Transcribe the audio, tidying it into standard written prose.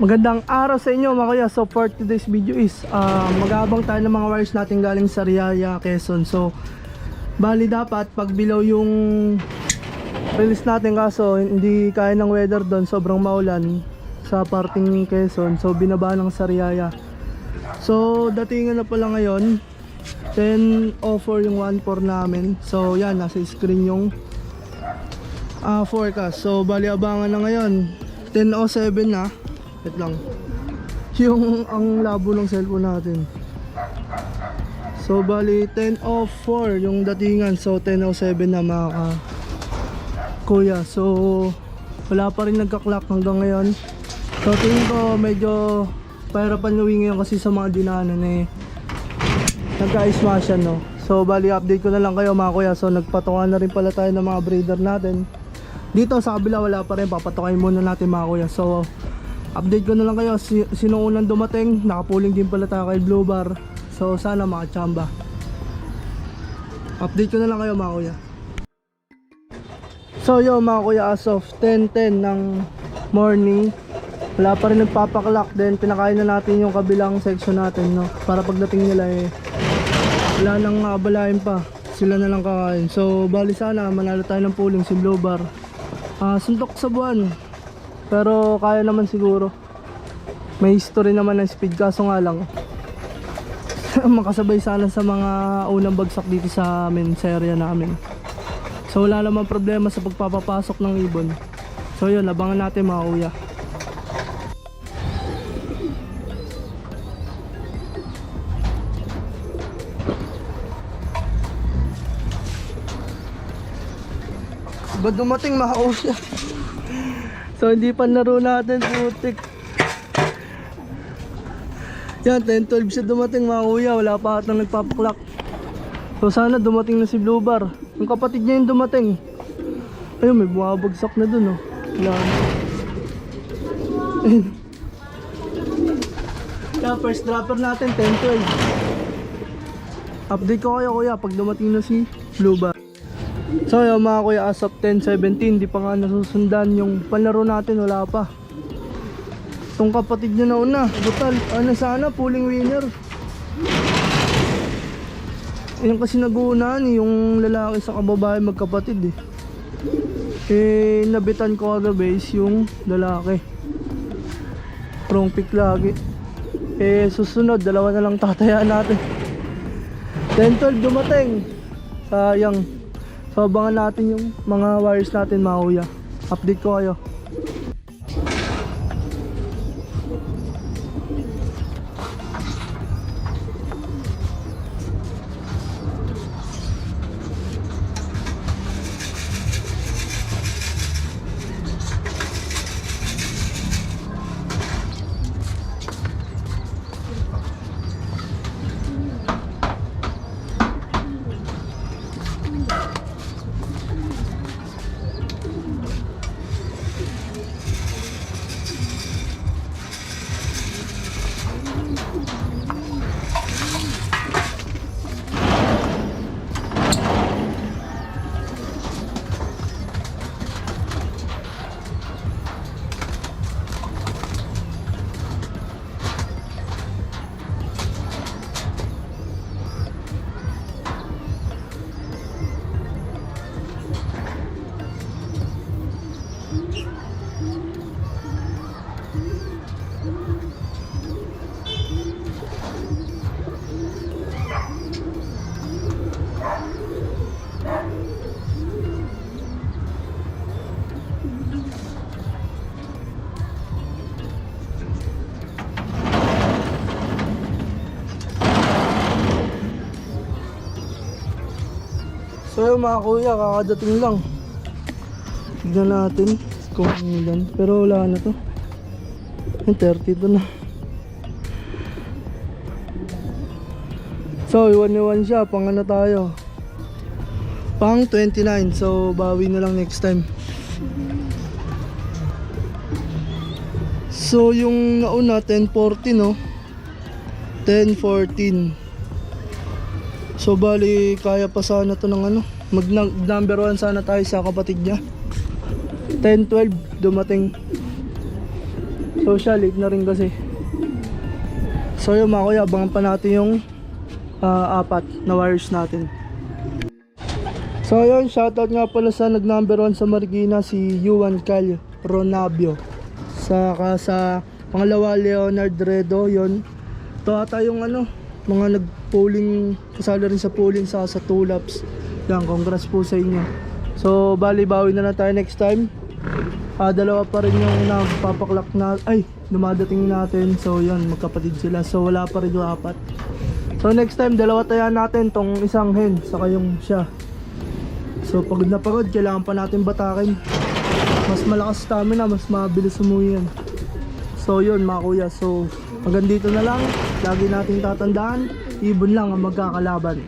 Magandang araw sa inyo mga kuya. So for today's video is mag-aabang tayo ng mga wires natin galing sa Riyaya, Quezon. So bali dapat pag below yung release natin, kaso hindi kaya ng weather doon, sobrang maulan sa parting Quezon. So binaba ng sa Riyaya. So datingan na pala ngayon 10:04 yung 1.4 namin. So yan, nasa screen yung forecast. So bali abangan na ngayon 10:07 na. Wait lang, yung ang labo ng cellphone natin. So bali 10:04 yung datingan. So 10:07 na mga kuya. So wala pa rin nagka-clock hanggang ngayon. So tingin ko medyo pahirapan luwi ngayon kasi sa mga dinanan nagka-smashan, no. So bali update ko na lang kayo mga kuya. So nagpatungan na rin pala tayo ng mga breeder natin. Dito sa kabila wala pa rin, papatukayin muna natin mga kuya. So update ko na lang kayo, sino unang dumating. Nakapuling din pala tayo kay Blue Bar. So sana makachamba. Update ko na lang kayo mga kuya. So yo mga kuya, as of 10:10 ng morning, wala pa rin nagpapaklak. Then pinakain na natin yung kabilang section natin, no, para pagdating nila wala nang abalahin pa, sila na lang kakain. So bali sana manalo tayo ng puling si Blue Bar. Suntok sa buwan, pero kaya naman siguro. May history naman ng speed, kaso nga lang makasabay sana sa mga unang bagsak dito sa amin, sa area namin. So wala naman problema sa pagpapapasok ng ibon. So yun, abangan natin mga kuya. Ba dumating mga kuya? So hindi pa laro natin, putik. Yan, 10:12 siya dumating mga kuya, wala pa atang nagpapaklak. So sana dumating na si Blue Bar. Yung kapatid niya yung dumating. Ayun, may bumabagsak na dun, oh. Wala na. Ayun. Kaya first dropper natin 10:12. Update ko kayo kuya pag dumating na si Blue Bar. So yun mga kuya, as of 10:17, di pa nga nasusundan yung panlaro natin, wala pa. Itong kapatid niya na una, butal, sana, pulling winner. Yan kasi naguunahan yung lalaki sa kababae, magkapatid nabitan ko aga base yung lalaki. Wrong pick lagi. Susunod, dalawa na lang tatayaan natin. 10:12 dumating. Sayang. So abangan natin yung mga wires natin mga kuya. Update ko kayo. So yun mga kuya, kakadating lang. Tignan natin kung ilan, pero wala na to. 30 to na. So iwan siya, pang ano tayo, pang 29. So bawi na lang next time. So yung nauna 10:40, no, 10:14. So bali kaya pa sana to ng mag number 1 sana tayo sa kapatid niya. 10:12 dumating. So siya late na rin kasi. So yun mga kuya, abangan pa natin yung apat na wires natin. So yun, shoutout nga pala sa nag number 1 sa Marikina, si Juan Cal Ronabio. Saka sa pangalawa, Leonard Redo, yun. Ito ata yung mga nag-polling, kasali rin sa polling sa Tullaps. Yan, congrats po sa inyo. So bali, bawi na lang tayo next time. Dalawa pa rin yung nagpapaklak na, dumadating natin. So yan, magkapatid sila. So wala pa rin yung apat. So next time, dalawa tayo natin, tong isang hen, saka yung siya. So pagod na pagod, kailangan pa natin batakin. Mas malakas stamina, mas mabilis umuwi yan. So yun mga kuya, so hanggang dito na lang. Lagi nating tatandaan, ibon lang ang magkakalaban.